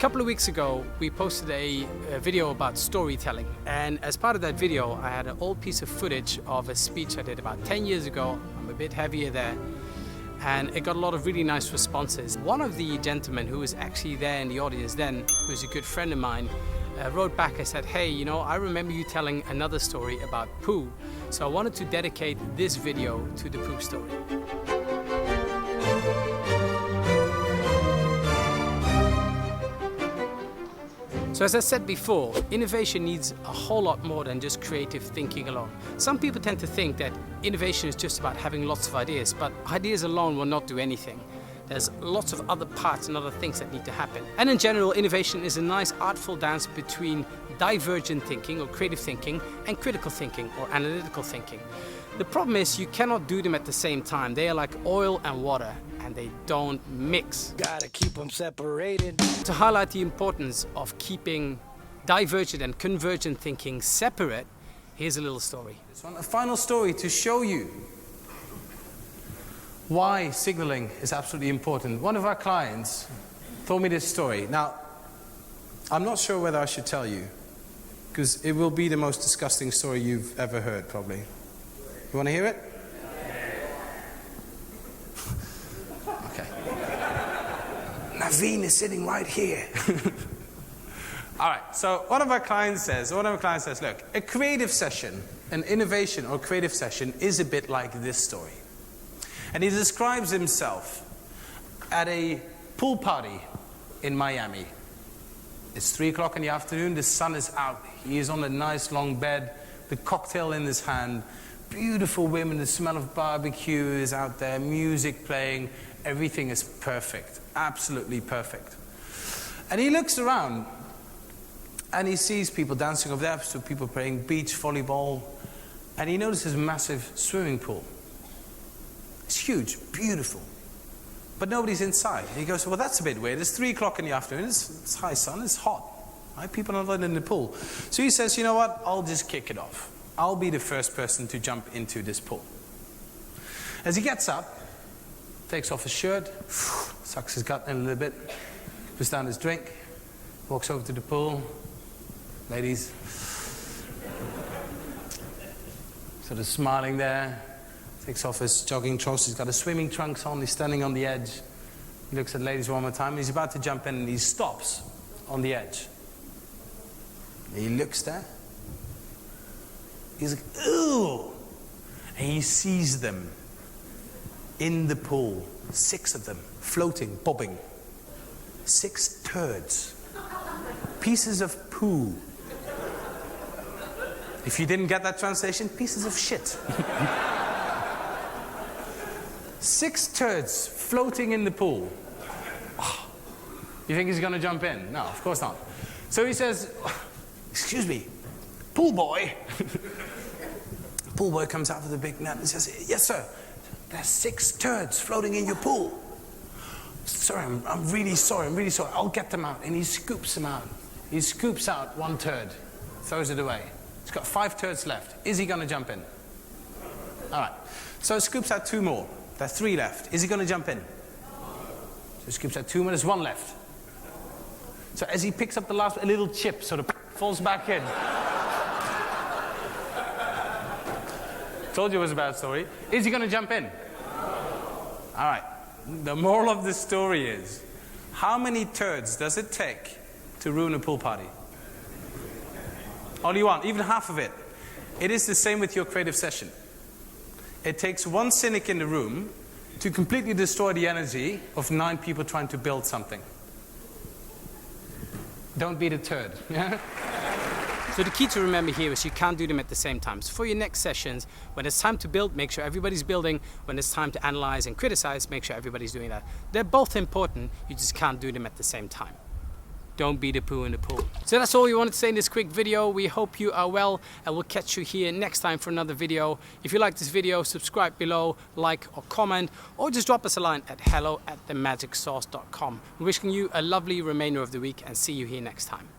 couple of weeks ago, we posted a video about storytelling, and as part of that video, I had an old piece of footage of a speech I did about 10 years ago. I'm a bit heavier there, and it got a lot of really nice responses. One of the gentlemen who was actually there in the audience then, who's a good friend of mine, wrote back and said, hey, you know, I remember you telling another story about poo, so I wanted to dedicate this video to the poo story. So as I said before, innovation needs a whole lot more than just creative thinking alone. Some people tend to think that innovation is just about having lots of ideas, but ideas alone will not do anything. There's lots of other parts and other things that need to happen. And in general, innovation is a nice artful dance between divergent thinking or creative thinking and critical thinking or analytical thinking. The problem is you cannot do them at the same time. They are like oil and water, and they don't mix. Gotta keep them separated. To highlight the importance of keeping divergent and convergent thinking separate, here's a little story. A final story to show you why signaling is absolutely important. One of our clients told me this story. Now, I'm not sure whether I should tell you, because it will be the most disgusting story you've ever heard, probably. You want to hear it? Okay. Naveen is sitting right here. All right, so one of our clients says, look, a creative session, an innovation or creative session is a bit like this story. And he describes himself at a pool party in Miami. It's 3 o'clock in the afternoon, the sun is out, he is on a nice long bed, the cocktail in his hand, beautiful women, the smell of barbecue is out there, music playing, everything is perfect, absolutely perfect. And he looks around and he sees people dancing over there, so people playing beach volleyball, and he notices a massive swimming pool. It's huge, beautiful, but nobody's inside. And he goes, well, that's a bit weird. It's 3 o'clock in the afternoon, it's high sun, it's hot, right? People are not in the pool. So he says, you know what, I'll just kick it off. I'll be the first person to jump into this pool. As he gets up, takes off his shirt, sucks his gut in a little bit, puts down his drink, walks over to the pool. Ladies, sort of smiling there, takes off his jogging trousers, he's got his swimming trunks on, he's standing on the edge. He looks at ladies one more time, and he's about to jump in, and he stops on the edge. He looks there. He's like, ooh! And he sees them in the pool, 6 of them, floating, bobbing. 6 turds. Pieces of poo. If you didn't get that translation, pieces of shit. 6 turds floating in the pool. Oh, you think he's going to jump in? No, of course not. So he says, excuse me, pool boy. Pool boy comes out with a big net and says, yes, sir, there's 6 turds floating in your pool. Sorry, I'm really sorry, I'll get them out. And he scoops them out. He scoops out 1 turd, throws it away. He's got 5 turds left. Is he going to jump in? All right. So he scoops out 2 more. There are 3 left. Is he going to jump in? So he scoops out 2 more. There's 1 left. So as he picks up the last, a little chip sort of falls back in. Told you it was a bad story. Is he going to jump in? All right. The moral of the story is, how many turds does it take to ruin a pool party? Only 1, even half of it. It is the same with your creative session. It takes 1 cynic in the room to completely destroy the energy of 9 people trying to build something. Don't be the turd. So the key to remember here is you can't do them at the same time. So for your next sessions, when it's time to build, make sure everybody's building. When it's time to analyze and criticize, make sure everybody's doing that. They're both important, you just can't do them at the same time. Don't be the poo in the pool. So that's all we wanted to say in this quick video. We hope you are well, and we'll catch you here next time for another video. If you like this video, subscribe below, like or comment, or just drop us a line at hello@themagicsauce.com. Wishing you a lovely remainder of the week, and see you here next time.